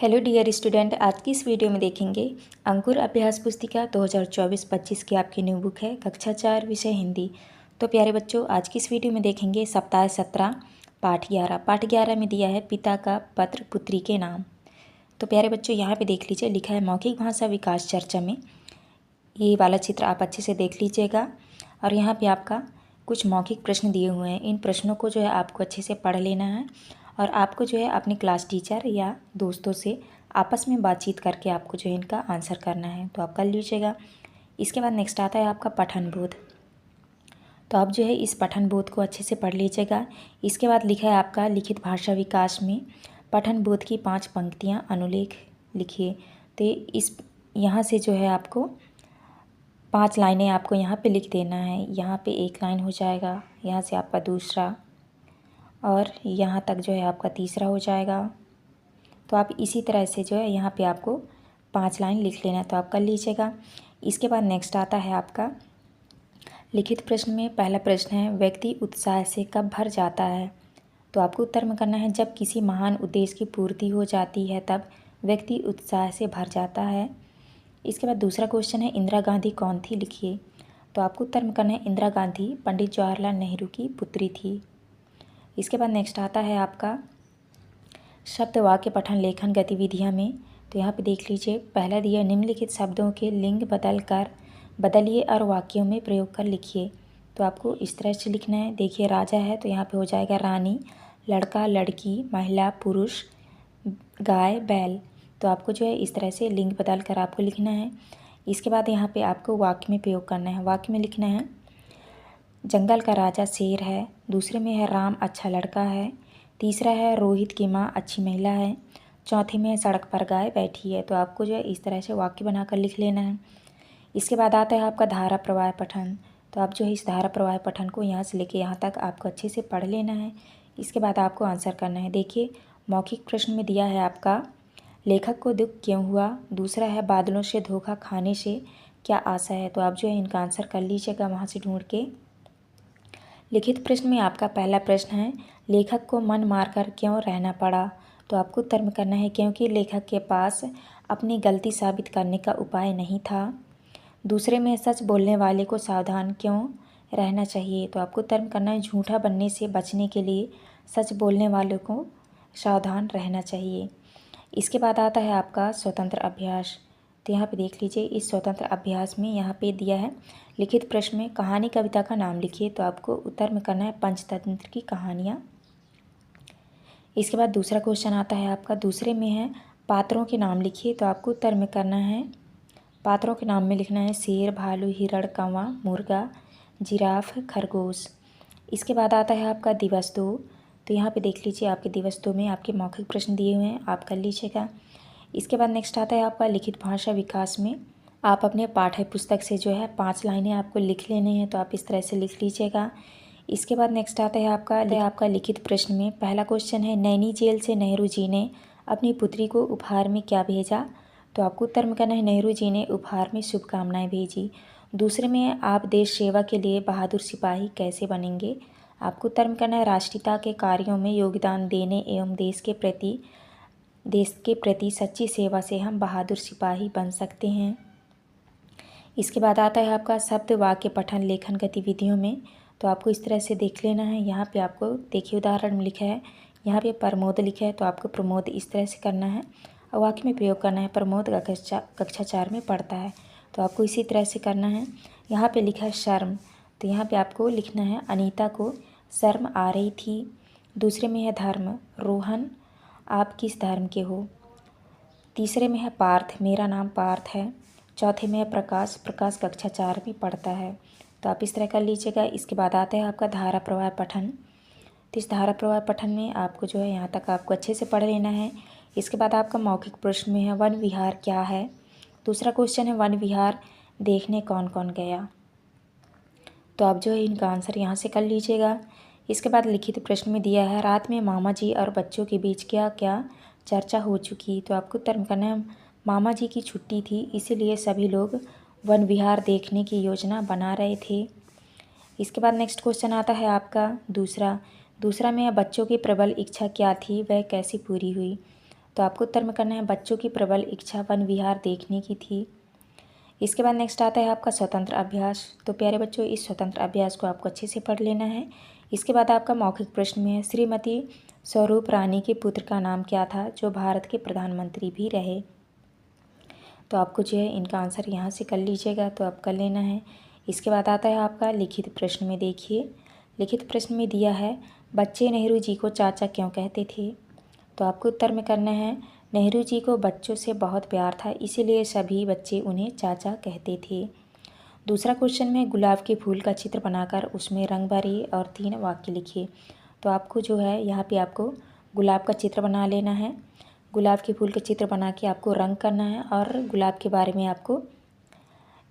Hello dear student, आज की इस वीडियो में देखेंगे अंकुर अभ्यास पुस्तिका 2024-25 की आपकी न्यू बुक है कक्षा 4 विषय हिंदी। तो प्यारे बच्चों, आज की इस वीडियो में देखेंगे सप्ताह 17 पाठ 11। पाठ 11 में दिया है पिता का पत्र पुत्री के नाम। तो प्यारे बच्चों, यहाँ पे देख लीजिए, लिखा है मौखिक भाषा विकास चर्चा में। ये वाला चित्र आप अच्छे से देख लीजिएगा और यहाँ पे आपका कुछ मौखिक प्रश्न दिए हुए हैं। इन प्रश्नों को जो है आपको अच्छे से पढ़ लेना है और आपको जो है अपने क्लास टीचर या दोस्तों से आपस में बातचीत करके आपको जो है इनका आंसर करना है, तो आप कर लीजिएगा। इसके बाद नेक्स्ट आता है आपका पठन बोध। तो आप जो है इस पठन बोध को अच्छे से पढ़ लीजिएगा। इसके बाद लिखा है आपका लिखित भाषा विकास में पठन बोध की 5 पंक्तियाँ अनुलेख लिखिए। तो इस यहाँ से जो है आपको 5 लाइनें आपको यहाँ पे लिख देना है। यहाँ पे 1 लाइन हो जाएगा, यहाँ से आपका दूसरा और यहाँ तक जो है आपका तीसरा हो जाएगा। तो आप इसी तरह से जो है यहाँ पे आपको 5 लाइन लिख लेना है, तो आप कर लीजिएगा। इसके बाद नेक्स्ट आता है आपका लिखित प्रश्न में पहला प्रश्न है व्यक्ति उत्साह से कब भर जाता है। तो आपको उत्तर में करना है जब किसी महान उद्देश्य की पूर्ति हो जाती है तब व्यक्ति उत्साह से भर जाता है। इसके बाद दूसरा क्वेश्चन है इंदिरा गांधी कौन थी, लिखिए। तो आपको उत्तर में करना है इंदिरा गांधी पंडित जवाहरलाल नेहरू की पुत्री थी। इसके बाद नेक्स्ट आता है आपका शब्द वाक्य पठन लेखन गतिविधियाँ में। तो यहाँ पे देख लीजिए, पहला दिया निम्नलिखित शब्दों के लिंग बदलिए और वाक्यों में प्रयोग कर लिखिए। तो आपको इस तरह से लिखना है। देखिए, राजा है तो यहाँ पे हो जाएगा रानी, लड़का लड़की, महिला पुरुष, गाय बैल। तो आपको जो है इस तरह से लिंग बदल कर आपको लिखना है। इसके बाद यहाँ पे आपको वाक्य में प्रयोग करना है। वाक्य में लिखना है जंगल का राजा शेर है, दूसरे में है राम अच्छा लड़का है, तीसरा है रोहित की माँ अच्छी महिला है, चौथे में सड़क पर गाय बैठी है। तो आपको जो है इस तरह से वाक्य बनाकर लिख लेना है। इसके बाद आता है आपका धारा प्रवाह पठन। तो आप जो है इस धारा प्रवाह पठन को यहाँ से लेके यहाँ तक आपको अच्छे से पढ़ लेना है। इसके बाद आपको आंसर करना है। देखिए, मौखिक प्रश्न में दिया है आपका लेखक को दुख क्यों हुआ, दूसरा है बादलों से धोखा खाने से क्या आशा है। तो आप जो है इनका आंसर कर लीजिएगा वहाँ से ढूंढ के। लिखित प्रश्न में आपका पहला प्रश्न है लेखक को मन मारकर क्यों रहना पड़ा। तो आपको उत्तर में करना है क्योंकि लेखक के पास अपनी गलती साबित करने का उपाय नहीं था। दूसरे में सच बोलने वाले को सावधान क्यों रहना चाहिए। तो आपको उत्तर में करना है झूठा बनने से बचने के लिए सच बोलने वालों को सावधान रहना चाहिए। इसके बाद आता है आपका स्वतंत्र अभ्यास। तो यहाँ पे देख लीजिए, इस स्वतंत्र अभ्यास में यहाँ पे दिया है लिखित प्रश्न में कहानी कविता का नाम लिखिए। तो आपको उत्तर में करना है पंचतंत्र की कहानियाँ। इसके बाद दूसरा क्वेश्चन आता है आपका दूसरे में है पात्रों के नाम लिखिए। तो आपको उत्तर में करना है पात्रों के नाम में लिखना है शेर, भालू, हिरण, कौवा, मुर्गा, जिराफ, खरगोश। इसके बाद आता है आपका दिवस 2। तो यहाँ पे देख लीजिए, आपके दिवस 2 में आपके मौखिक प्रश्न दिए हुए हैं, आप कर लीजिएगा। इसके बाद नेक्स्ट आता है आपका लिखित भाषा विकास में आप अपने पाठ्य पुस्तक से जो है 5 लाइनें आपको लिख लेने हैं। तो आप इस तरह से लिख लीजिएगा। इसके बाद नेक्स्ट आता है आपका लिखित प्रश्न में पहला क्वेश्चन है नैनी जेल से नेहरू जी ने अपनी पुत्री को उपहार में क्या भेजा। तो आपको उत्तर में करना है नेहरू जी ने उपहार में शुभकामनाएं भेजी। दूसरे में आप देश सेवा के लिए बहादुर सिपाही कैसे बनेंगे। आपको उत्तर में करना है राष्ट्रीयता के कार्यों में योगदान देने एवं देश के प्रति सच्ची सेवा से हम बहादुर सिपाही बन सकते हैं। इसके बाद आता है आपका शब्द वाक्य पठन लेखन गतिविधियों में। तो आपको इस तरह से देख लेना है। यहाँ पे आपको देखिए उदाहरण में लिखा है, यहाँ पे प्रमोद लिखा है तो आपको प्रमोद इस तरह से करना है और वाक्य में प्रयोग करना है प्रमोद कक्षा 4 में पढ़ता है। तो आपको इसी तरह से करना है। यहाँ पे लिखा है शर्म। तो यहाँ पे आपको लिखना है अनीता को शर्म आ रही थी। दूसरे में है धर्म, रोहन आप किस धर्म के हो। तीसरे में है पार्थ, मेरा नाम पार्थ है। चौथे में है प्रकाश, प्रकाश कक्षा 4 में पढ़ता है। तो आप इस तरह कर लीजिएगा। इसके बाद आता है आपका धारा प्रवाह पठन। तो इस धारा प्रवाह पठन में आपको जो है यहाँ तक आपको अच्छे से पढ़ लेना है। इसके बाद आपका मौखिक प्रश्न में है वन विहार क्या है। दूसरा क्वेश्चन है वन विहार देखने कौन कौन गया। तो आप जो है इनका आंसर यहाँ से कर लीजिएगा। इसके बाद लिखित प्रश्न में दिया है रात में मामा जी और बच्चों के बीच क्या क्या चर्चा हो चुकी। तो आपको उत्तर करना है मामा जी की छुट्टी थी इसीलिए सभी लोग वन विहार देखने की योजना बना रहे थे। इसके बाद नेक्स्ट क्वेश्चन आता है आपका दूसरा में बच्चों की प्रबल इच्छा क्या थी, वह कैसे पूरी हुई। तो आपको उत्तर में करना है बच्चों की प्रबल इच्छा वन विहार देखने की थी। इसके बाद नेक्स्ट आता है आपका स्वतंत्र अभ्यास। तो प्यारे बच्चों, इस स्वतंत्र अभ्यास को आपको अच्छे से पढ़ लेना है। इसके बाद आपका मौखिक प्रश्न में है श्रीमती स्वरूप रानी के पुत्र का नाम क्या था जो भारत के प्रधानमंत्री भी रहे। तो आपको जो है इनका आंसर यहाँ से कर लीजिएगा, तो आप कर लेना है। इसके बाद आता है आपका लिखित प्रश्न में। देखिए लिखित प्रश्न में दिया है बच्चे नेहरू जी को चाचा क्यों कहते थे। तो आपको उत्तर में करना है नेहरू जी को बच्चों से बहुत प्यार था, इसीलिए सभी बच्चे उन्हें चाचा कहते थे। दूसरा क्वेश्चन में गुलाब के फूल का चित्र बनाकर उसमें रंग भरिए और 3 वाक्य लिखिए। तो आपको जो है यहाँ पे आपको गुलाब का चित्र बना लेना है। गुलाब के फूल का चित्र बना के आपको रंग करना है और गुलाब के बारे में आपको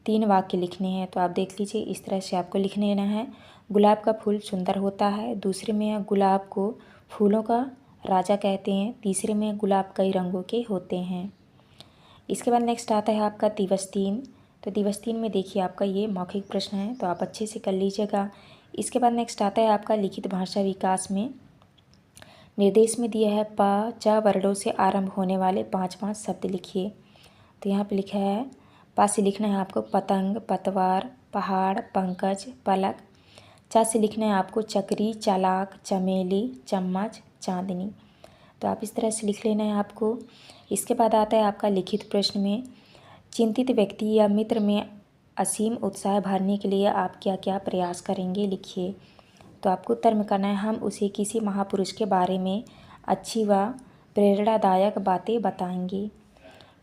3 वाक्य लिखने हैं। तो आप देख लीजिए इस तरह से आपको लिख लेना है। गुलाब का फूल सुंदर होता है, दूसरे में गुलाब को फूलों का राजा कहते हैं, तीसरे में गुलाब कई रंगों के होते हैं। इसके बाद नेक्स्ट आता है आपका दिवस 3। तो दिवस 3 में देखिए आपका ये मौखिक प्रश्न है, तो आप अच्छे से कर लीजिएगा। इसके बाद नेक्स्ट आता है आपका लिखित भाषा विकास में निर्देश में दिया है प च वर्णों से आरंभ होने वाले 5 शब्द लिखिए। तो यहाँ पे लिखा है प से लिखना है आपको पतंग, पतवार, पहाड़, पंकज, पलक। च से लिखना है आपको चक्री, चालाक, चमेली, चम्मच, चांदनी। तो आप इस तरह से लिख लेना है आपको। इसके बाद आता है आपका लिखित प्रश्न में चिंतित व्यक्ति या मित्र में असीम उत्साह भरने के लिए आप क्या क्या प्रयास करेंगे, लिखिए। तो आपको उत्तर में करना है हम उसे किसी महापुरुष के बारे में अच्छी व प्रेरणादायक बातें बताएंगे।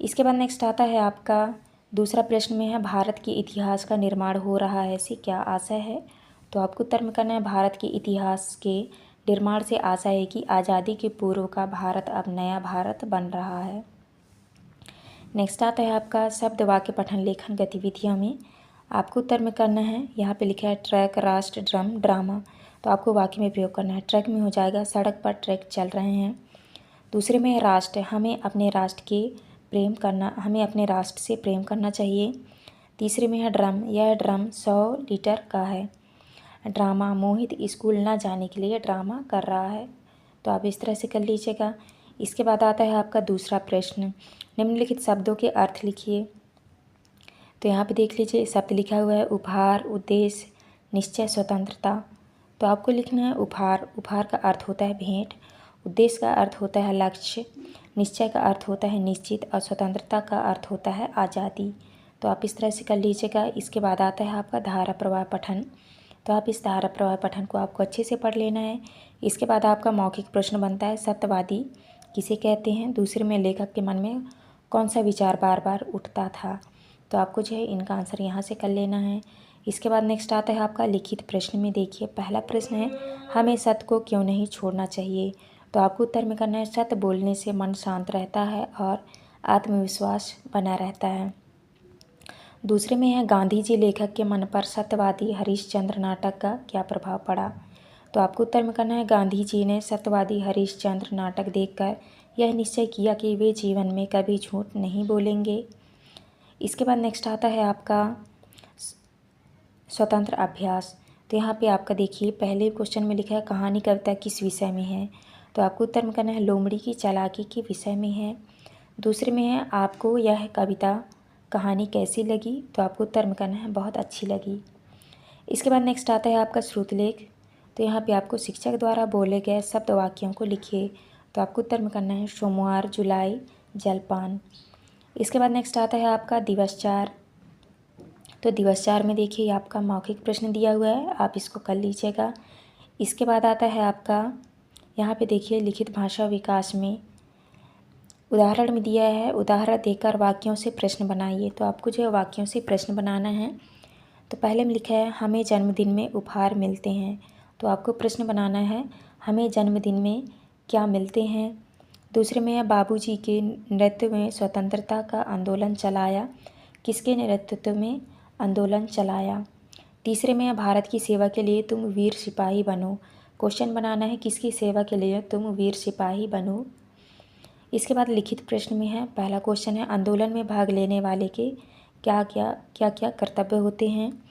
इसके बाद नेक्स्ट आता है आपका दूसरा प्रश्न में है भारत के इतिहास का निर्माण हो रहा है से क्या आशय है। तो आपको उत्तर में करना है भारत के इतिहास के निर्माण से आशय है कि आज़ादी के पूर्व का भारत अब नया भारत बन रहा है। नेक्स्ट आता है आपका शब्द वाक्य पठन लेखन गतिविधियों में आपको उत्तर में करना है यहाँ पे लिखा है ट्रैक, राष्ट्र, ड्रम, ड्रामा। तो आपको वाक्य में प्रयोग करना है। ट्रैक में हो जाएगा सड़क पर ट्रैक चल रहे हैं। दूसरे में है राष्ट्र, हमें अपने राष्ट्र से प्रेम करना चाहिए। तीसरे में है ड्रम, यह ड्रम 100 लीटर का है। ड्रामा, मोहित स्कूल न जाने के लिए ड्रामा कर रहा है। तो आप इस तरह से कर लीजिएगा। इसके बाद आता है आपका दूसरा प्रश्न निम्नलिखित शब्दों के अर्थ लिखिए। तो यहाँ पे देख लीजिए शब्द लिखा हुआ है उपहार, उद्देश्य, निश्चय, स्वतंत्रता। तो आपको लिखना है उपहार। उपहार का अर्थ होता है भेंट, उद्देश्य का अर्थ होता है लक्ष्य, निश्चय का अर्थ होता है निश्चित और स्वतंत्रता का अर्थ होता है आज़ादी। तो आप इस तरह से कर लीजिएगा। इसके बाद आता है आपका धारा प्रवाह पठन। तो आप इस धारा प्रवाह पठन को आपको अच्छे से पढ़ लेना है। इसके बाद आपका मौखिक प्रश्न बनता है सत्यवादी किसे कहते हैं। दूसरे में लेखक के मन में कौन सा विचार बार बार उठता था। तो आपको जो है इनका आंसर यहाँ से कर लेना है। इसके बाद नेक्स्ट आता है आपका लिखित प्रश्न में। देखिए पहला प्रश्न है हमें सत्य को क्यों नहीं छोड़ना चाहिए। तो आपको उत्तर में करना है सत्य बोलने से मन शांत रहता है और आत्मविश्वास बना रहता है। दूसरे में है गांधी जी लेखक के मन पर सत्यवादी हरिश्चंद्र नाटक का क्या प्रभाव पड़ा। तो आपको उत्तर में करना है गांधी जी ने सत्यवादी हरिश्चंद्र नाटक देखकर यह निश्चय किया कि वे जीवन में कभी झूठ नहीं बोलेंगे। इसके बाद नेक्स्ट आता है आपका स्वतंत्र अभ्यास। तो यहाँ पे आपका देखिए पहले क्वेश्चन में लिखा है कहानी कविता किस विषय में है। तो आपको उत्तर में करना है लोमड़ी की चालाकी के विषय में है। दूसरे में है आपको यह कविता कहानी कैसी लगी। तो आपको उत्तर में करना है बहुत अच्छी लगी। इसके बाद नेक्स्ट आता है आपका श्रुतलेख। तो यहाँ पे आपको शिक्षक द्वारा बोले गए शब्द वाक्यों को लिखिए। तो आपको उत्तर में करना है सोमवार, जुलाई, जलपान। इसके बाद नेक्स्ट आता है आपका दिवस 4। तो दिवस 4 में देखिए आपका मौखिक प्रश्न दिया हुआ है, आप इसको कर लीजिएगा। इसके बाद आता है आपका यहाँ पे देखिए लिखित भाषा विकास में उदाहरण में दिया है उदाहरण देकर वाक्यों से प्रश्न बनाइए। तो आपको जो है वाक्यों से प्रश्न बनाना है। तो पहले में लिखा है हमें जन्मदिन में उपहार मिलते हैं। तो आपको प्रश्न बनाना है हमें जन्मदिन में क्या मिलते हैं। दूसरे में है बाबूजी के नेतृत्व में स्वतंत्रता का आंदोलन चलाया, किसके नेतृत्व में आंदोलन चलाया। तीसरे में है भारत की सेवा के लिए तुम वीर सिपाही बनो। क्वेश्चन बनाना है किसकी सेवा के लिए तुम वीर सिपाही बनो। इसके बाद लिखित प्रश्न में है पहला क्वेश्चन है आंदोलन में भाग लेने वाले के क्या क्या कर्तव्य होते हैं।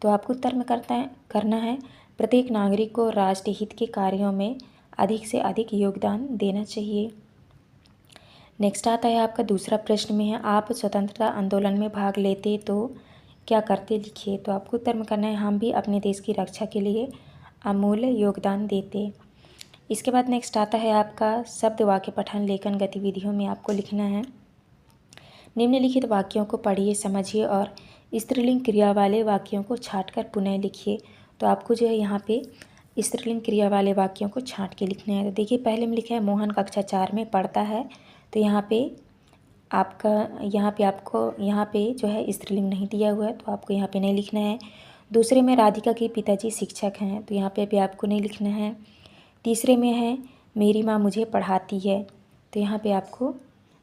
तो आपको उत्तर में करना है प्रत्येक नागरिक को राष्ट्र हित के कार्यों में अधिक से अधिक योगदान देना चाहिए। नेक्स्ट आता है आपका दूसरा प्रश्न में है, आप स्वतंत्रता आंदोलन में भाग लेते तो क्या करते, लिखिए। तो आपको उत्तर में करना है, हम भी अपने देश की रक्षा के लिए अमूल्य योगदान देते। इसके बाद नेक्स्ट आता है आपका शब्द वाक्य पठन लेखन गतिविधियों में आपको लिखना है, निम्नलिखित वाक्यों को पढ़िए, समझिए और स्त्रीलिंग क्रिया वाले वाक्यों को छांटकर पुनः लिखिए। तो आपको जो है यहाँ पे स्त्रीलिंग क्रिया वाले वाक्यों को छांट के लिखना है। तो देखिए पहले में लिखा है मोहन कक्षा 4 में पढ़ता है, तो यहाँ पे जो है स्त्रीलिंग नहीं दिया हुआ है, तो आपको यहाँ पे नहीं लिखना है। दूसरे में राधिका के पिताजी शिक्षक हैं, तो यहाँ पे भी आपको नहीं लिखना है। तीसरे में है मेरी माँ मुझे पढ़ाती है, तो यहाँ पे आपको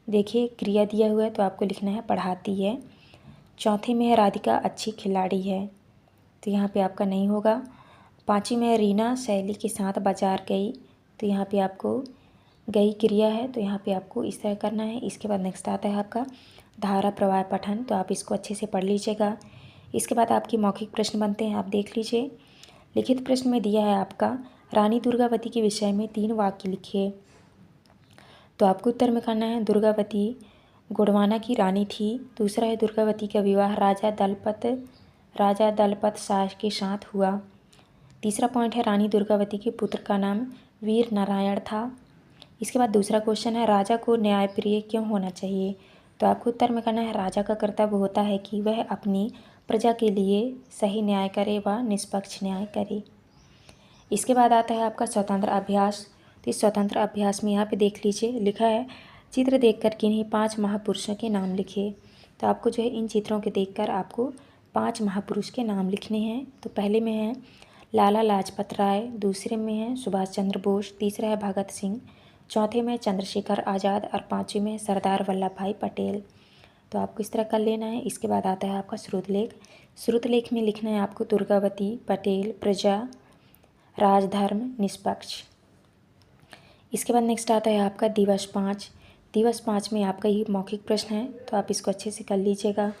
देखिए क्रिया दिया हुआ है, तो आपको लिखना है पढ़ाती है। चौथे में है राधिका अच्छी खिलाड़ी है, तो यहाँ पे आपका नहीं होगा। पाँचवीं में रीना सहेली के साथ बाजार गई, तो यहाँ पे आपको गई क्रिया है, तो यहाँ पे आपको इस तरह करना है। इसके बाद नेक्स्ट आता है आपका धारा प्रवाह पठन, तो आप इसको अच्छे से पढ़ लीजिएगा। इसके बाद आपके मौखिक प्रश्न बनते हैं, आप देख लीजिए। लिखित प्रश्न में दिया है आपका रानी दुर्गावती के विषय में 3 वाक्य लिखिए। तो आपको उत्तर में करना है, दुर्गावती गोंडवाना की रानी थी। दूसरा है दुर्गावती का विवाह राजा दलपत शाह के साथ हुआ। तीसरा पॉइंट है रानी दुर्गावती के पुत्र का नाम वीर नारायण था। इसके बाद दूसरा क्वेश्चन है राजा को न्यायप्रिय क्यों होना चाहिए। तो आपको उत्तर में करना है, राजा का कर्तव्य होता है कि वह अपनी प्रजा के लिए सही न्याय करे व निष्पक्ष न्याय करे। इसके बाद आता है आपका स्वतंत्र अभ्यास। तो इस स्वतंत्र अभ्यास में यहाँ पे देख लीजिए, लिखा है चित्र देखकर किन्हीं 5 महापुरुषों के नाम लिखिए। तो आपको जो है इन चित्रों के देखकर आपको 5 महापुरुष के नाम लिखने हैं। तो पहले में है लाला लाजपत राय, दूसरे में है सुभाष चंद्र बोस, तीसरा है भगत सिंह, चौथे में चंद्रशेखर आज़ाद और पाँचवें में सरदार वल्लभ भाई पटेल। तो आपको इस तरह कर लेना है। इसके बाद आता है आपका श्रुतलेख। श्रुतलेख में लिखना है आपको दुर्गावती, पटेल, प्रजा, राजधर्म, निष्पक्ष। इसके बाद नेक्स्ट आता है आपका दिवस 5। दिवस 5 में आपका ये मौखिक प्रश्न है, तो आप इसको अच्छे से कर लीजिएगा।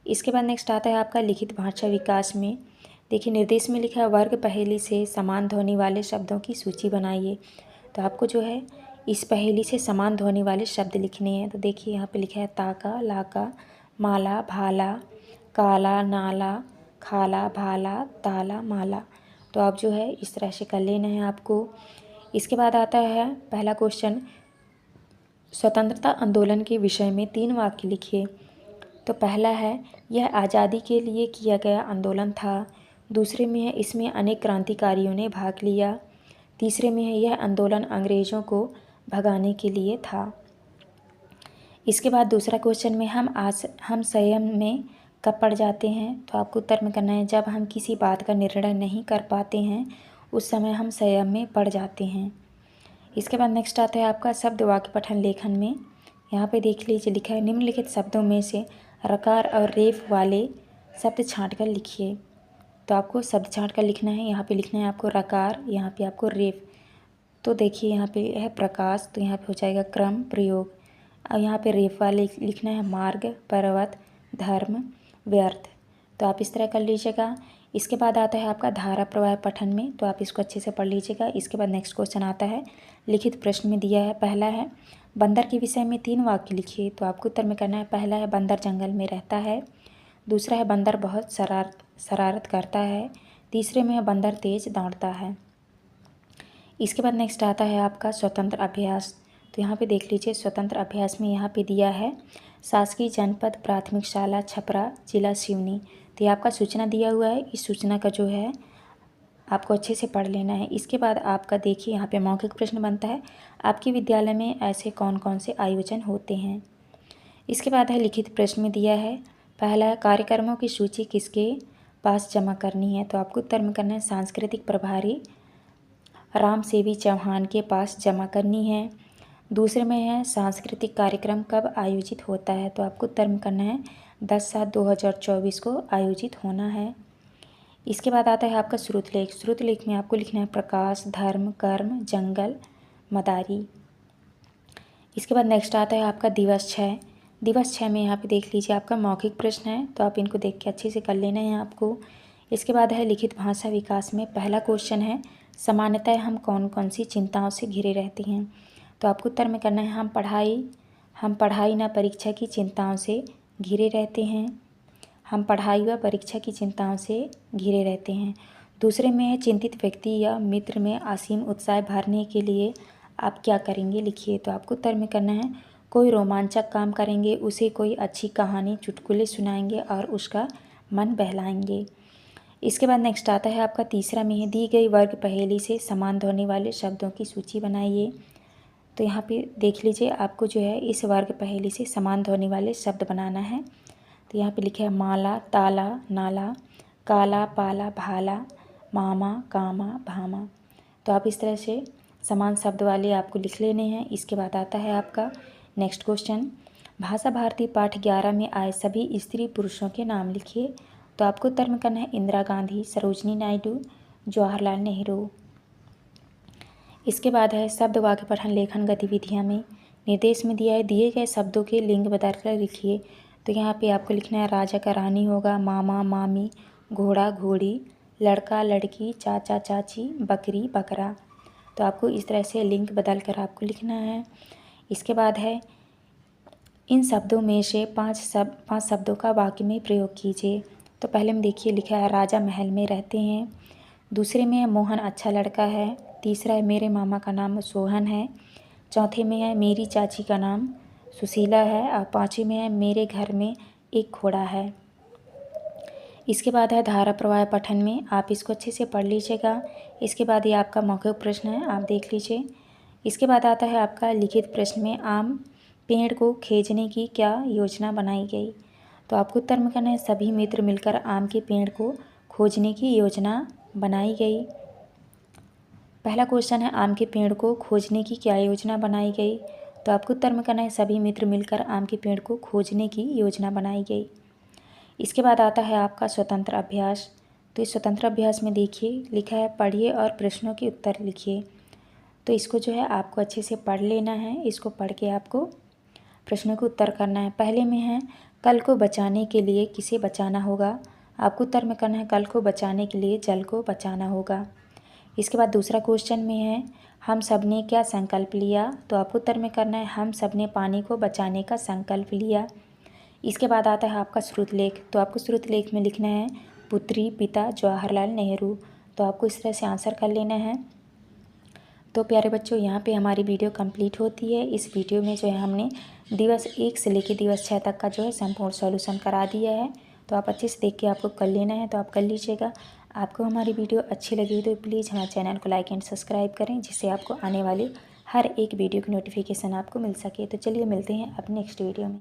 इसके बाद नेक्स्ट आता है आपका लिखित भाषा विकास में। देखिए निर्देश में लिखा है वर्ग पहेली से समान ध्वनि वाले शब्दों की सूची बनाइए। तो आपको जो है इस पहेली से समान ध्वनि वाले शब्द लिखने हैं। तो देखिए यहाँ पे लिखा है ताका, लाका, माला, भाला, काला, नाला, खाला, भाला, ताला, माला। तो आप जो है इस तरह से कर लेना है आपको। इसके बाद आता है पहला क्वेश्चन, स्वतंत्रता आंदोलन के विषय में 3 वाक्य लिखिए। तो पहला है यह आज़ादी के लिए किया गया आंदोलन था। दूसरे में है इसमें अनेक क्रांतिकारियों ने भाग लिया। तीसरे में है यह आंदोलन अंग्रेज़ों को भगाने के लिए था। इसके बाद दूसरा क्वेश्चन में हम संयम में कब पड़ जाते हैं। तो आपको उत्तर में करना है जब हम किसी बात का निर्णय नहीं कर पाते हैं उस समय हम संयम में पड़ जाते हैं। इसके बाद नेक्स्ट आता है आपका शब्द वाक्य पठन लेखन में। यहाँ पे देख लीजिए लिखा है निम्नलिखित शब्दों में से रकार और रेफ वाले शब्द छाँट कर लिखिए। तो आपको शब्द छाँट कर लिखना है। यहाँ पे लिखना है आपको रकार, यहाँ पे आपको रेफ। तो देखिए यहाँ पे है प्रकाश, तो यहाँ पे हो जाएगा क्रम, प्रयोग। और यहाँ पे रेफ वाले लिखना है मार्ग, पर्वत, धर्म, व्यर्थ। तो आप इस तरह कर लीजिएगा। इसके बाद आता है आपका धारा प्रवाह पठन में, तो आप इसको अच्छे से पढ़ लीजिएगा। इसके बाद नेक्स्ट क्वेश्चन आता है लिखित प्रश्न में दिया है, पहला है बंदर के विषय में 3 वाक्य लिखिए। तो आपको उत्तर में करना है, पहला है बंदर जंगल में रहता है, दूसरा है बंदर बहुत शरारत करता है, तीसरे में है बंदर तेज दौड़ता है। इसके बाद नेक्स्ट आता है आपका स्वतंत्र अभ्यास। तो यहाँ पे देख लीजिए स्वतंत्र अभ्यास में यहाँ पे दिया है शासकीय जनपद प्राथमिक शाला छपरा, जिला सिवनी। तो ये आपका सूचना दिया हुआ है, इस सूचना का जो है आपको अच्छे से पढ़ लेना है। इसके बाद आपका देखिए यहाँ पे मौखिक प्रश्न बनता है, आपके विद्यालय में ऐसे कौन कौन से आयोजन होते हैं। इसके बाद है लिखित प्रश्न में दिया है, पहला है कार्यक्रमों की सूची किसके पास जमा करनी है। तो आपको उत्तर में करना है सांस्कृतिक प्रभारी राम सेवी चौहान के पास जमा करनी है। दूसरे में है सांस्कृतिक कार्यक्रम कब आयोजित होता है। तो आपको उत्तर में करना है 10/7/2024 को आयोजित होना है। इसके बाद आता है आपका श्रुतलेख। श्रुतलेख में आपको लिखना है प्रकाश, धर्म, कर्म, जंगल, मदारी। इसके बाद नेक्स्ट आता है आपका दिवस 6। दिवस 6 में यहाँ पे देख लीजिए आपका मौखिक प्रश्न है, तो आप इनको देख के अच्छे से कर लेना है आपको। इसके बाद है लिखित भाषा विकास में पहला क्वेश्चन है सामान्यतः हम कौन कौन सी चिंताओं से घिरे रहते हैं। तो आपको उत्तर में करना है हम पढ़ाई, हम पढ़ाई न परीक्षा की चिंताओं से घिरे रहते हैं। हम पढ़ाई व परीक्षा की चिंताओं से घिरे रहते हैं। दूसरे में है चिंतित व्यक्ति या मित्र में असीम उत्साह भरने के लिए आप क्या करेंगे, लिखिए। तो आपको उत्तर में करना है कोई रोमांचक काम करेंगे, उसे कोई अच्छी कहानी चुटकुले सुनाएंगे और उसका मन बहलाएंगे। इसके बाद नेक्स्ट आता है आपका तीसरा में है दी गई वर्ग पहेली से समान ध्वनि वाले शब्दों की सूची बनाइए। तो यहाँ पे देख लीजिए, आपको जो है इस वर्ग पहेली से समान ध्वनि वाले शब्द बनाना है। तो यहाँ पे लिखा है माला, ताला, नाला, काला, पाला, भाला, मामा, कामा, भामा। तो आप इस तरह से समान शब्द वाले आपको लिख लेने हैं। इसके बाद आता है आपका नेक्स्ट क्वेश्चन, भाषा भारती पाठ 11 में आए सभी स्त्री पुरुषों के नाम लिखिए। तो आपको उत्तर में करना है इंदिरा गांधी, सरोजनी नायडू, जवाहरलाल नेहरू। इसके बाद है शब्द वाक्य पठन लेखन गतिविधियाँ में निर्देश में दिया है दिए गए शब्दों के लिंग बदलकर लिखिए। तो यहाँ पे आपको लिखना है राजा का रानी होगा, मामा, मामी, घोड़ा, घोड़ी, लड़का, लड़की, चाचा, चाची, बकरी, बकरा। तो आपको इस तरह से लिंग बदल कर आपको लिखना है। इसके बाद है इन शब्दों में से पांच शब्दों का वाक्य में प्रयोग कीजिए। तो पहले में देखिए लिखा है राजा महल में रहते हैं। दूसरे में है मोहन अच्छा लड़का है। तीसरा है मेरे मामा का नाम सोहन है। चौथे में है मेरी चाची का नाम सुशीला है। और पाँचवें में है मेरे घर में एक घोड़ा है। इसके बाद है धारा प्रवाह पठन में आप इसको अच्छे से पढ़ लीजिएगा। इसके बाद ये आपका मौखिक प्रश्न है, आप देख लीजिए। इसके बाद आता है आपका लिखित प्रश्न में आम पेड़ को खींचने की क्या योजना बनाई गई। तो आपको उत्तर में करना है सभी मित्र मिलकर आम के पेड़ को खोजने की योजना बनाई गई। पहला क्वेश्चन है आम के पेड़ को खोजने की क्या योजना बनाई गई। तो आपको उत्तर में करना है सभी मित्र मिलकर आम के पेड़ को खोजने की योजना बनाई गई। इसके बाद आता है आपका स्वतंत्र अभ्यास। तो इस स्वतंत्र अभ्यास में देखिए लिखा है पढ़िए और प्रश्नों के उत्तर लिखिए। तो इसको जो है आपको अच्छे से पढ़ लेना है। इसको पढ़ के आपको प्रश्नों के उत्तर करना है। पहले में है कल को बचाने के लिए किसे बचाना होगा। आपको उत्तर में करना है कल को बचाने के लिए जल को बचाना होगा। इसके बाद दूसरा क्वेश्चन में है हम सब ने क्या संकल्प लिया। तो आपको उत्तर में करना है हम सब ने पानी को बचाने का संकल्प लिया। इसके बाद आता है आपका श्रुत लेख। तो आपको श्रुत लेख में लिखना है पुत्री पिता जवाहरलाल नेहरू। तो आपको इस तरह से आंसर कर लेना है। तो प्यारे बच्चों, यहाँ पे हमारी वीडियो कंप्लीट होती है। इस वीडियो में जो है हमने दिवस 1 से लेकर दिवस 6 तक का जो है संपूर्ण सॉल्यूशन करा दिया है। तो आप अच्छे से देख के आपको कर लेना है, तो आप कर लीजिएगा। आपको हमारी वीडियो अच्छी लगी तो प्लीज़ हमारे चैनल को लाइक एंड सब्सक्राइब करें, जिससे आपको आने वाले हर एक वीडियो की नोटिफिकेशन आपको मिल सके। तो चलिए मिलते हैं अपने नेक्स्ट वीडियो में।